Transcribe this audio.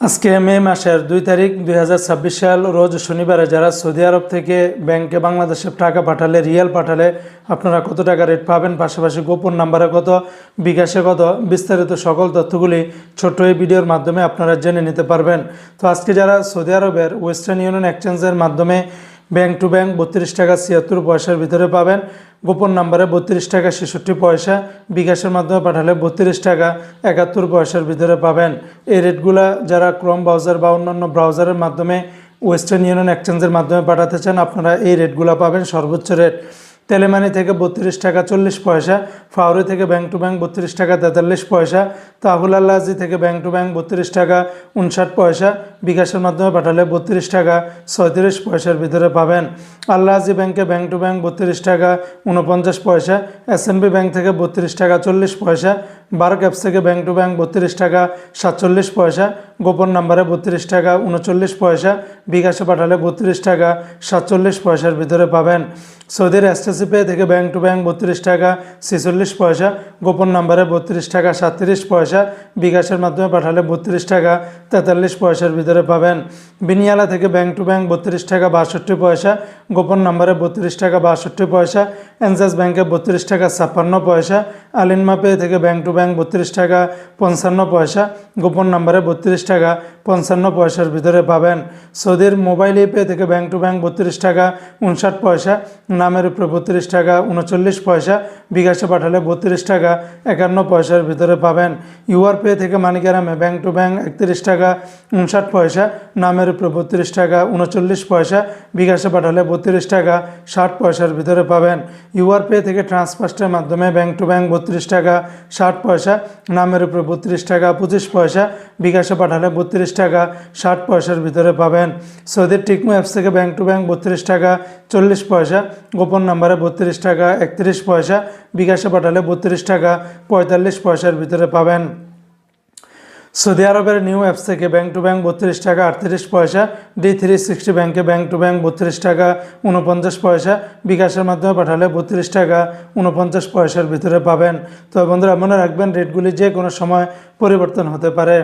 আজকে মে মাসের 2 তারিখ 2026 সাল রোজ শনিবারে যারা সৌদি আরব থেকে ব্যাংকে বাংলাদেশে টাকা পাঠালে রিয়াল পাঠালে আপনারা কত টাকা রেট পাবেন, পাশাপাশি গোপন নাম্বারে কত, বিকাশে কত, বিস্তারিত সকল তথ্যগুলি ছোট্ট এই ভিডিওর মাধ্যমে আপনারা জেনে নিতে পারবেন। তো আজকে যারা সৌদি আরবের ওয়েস্টার্ন ইউনিয়ন এক্সচেঞ্জের মাধ্যমে ব্যাংক টু ব্যাংক 32 টাকা 76 পয়সার ভিতরে পাবেন, গোপন নাম্বারে 32 টাকা 66 পয়সা, বিকাশের মাধ্যমে পাঠালে 32 টাকা 71 পয়সার ভিতরে পাবেন। এই রেটগুলা যারা ক্রোম ব্রাউজার বা অন্যান্য ব্রাউজারের মাধ্যমে ওয়েস্টার্ন ইউনিয়ন এক্সচেঞ্জের মাধ্যমে পাঠাতে চান আপনারা এই রেটগুলো পাবেন। সর্বোচ্চ রেট তেলেমানি থেকে 32 টাকা 40 পয়সা, ফাউরি থেকে ব্যাংক টু ব্যাংক 32 টাকা 43 পয়সা, তাহুল আল্লাজি থেকে ব্যাংক টু ব্যাংক 32 টাকা 59 পয়সা, বিকাশের মাধ্যমে পাঠালে 32 টাকা 37 পয়সার ভিতরে পাবেন। আল্লাজি ব্যাংকে ব্যাংক টু ব্যাংক 32 টাকা 49 পয়সা, এসএনবি ব্যাংক থেকে 32 টাকা 40 পয়সা, বার্ক অ্যাপস থেকে ব্যাংক টু ব্যাংক 32 টাকা 47 পয়সা, গোপন নাম্বারে 32 টাকা 39 পয়সা, বিকাশে পাঠালে 32 টাকা 47 পয়সার ভিতরে পাবেন। সৌদির এসটিসি পে থেকে ব্যাংক টু ব্যাংক 32 টাকা 46 পয়সা, গোপন নাম্বারে 32 টাকা 37 পয়সা, বিকাশের মাধ্যমে পাঠালে 32 টাকা 43 পয়সার ভিতরে পাবেন। বিনিয়ালা থেকে ব্যাংক টু ব্যাংক 32 টাকা 62 পয়সা, গোপন নাম্বারে 32 টাকা 62 পয়সা, এনজাস ব্যাংকে 32 টাকা 56 পয়সা, আলিনমা পে থেকে ব্যাংক টু ব্যাংক 32 টাকা 55 পয়সা, গোপন নাম্বারে 32 টাকা 55 পয়সার ভিতরে পাবেন। সৌদির মোবাইল পে থেকে ব্যাংক টু ব্যাংক 32 টাকা 59 পয়সা, নামের উপরে 32 টাকা 39 পয়সা, বিকাশে পাঠালে 32 টাকা 51 পয়সার ভিতরে পাবেন। ইউআর পে থেকে মানিগ্রামে ব্যাংক টু ব্যাংক 31 টাকা 59 পয়সা, নামের উপরে 32 টাকা 39 পয়সা, বিকাশে পাঠালে 32 টাকা 60 পয়সার ভিতরে পাবেন। ইউআর পে থেকে ট্রান্সফার্স্টের মাধ্যমে ব্যাংক টু ব্যাংক 32 টাকা 60 পয়সা, নামের উপরে 32 টাকা 25 পয়সা, বিকাশে পাঠালে 32 টাকা 60 পয়সার ভিতরে পাবেন। সৌদির টিকমো অ্যাপস থেকে ব্যাংক টু ব্যাংক 32 টাকা 40 পয়সা, গোপন নাম্বারে 32 টাকা 31 পয়সা, বিকাশে পাঠালে 32 টাকা 45 পয়সার ভিতরে পাবেন। সৌদি আরবের নিউ অ্যাপস থেকে ব্যাংক টু ব্যাংক 32 টাকা 38 পয়সা, D360 ব্যাংকে ব্যাংক টু ব্যাংক 32 টাকা 49 পয়সা, বিকাশের মাধ্যমে পাঠালে 32 টাকা 49 পয়সার ভিতরে পাবেন। তো বন্ধুরা মনে রাখবেন রেটগুলি যে কোনো সময় পরিবর্তন হতে পারে।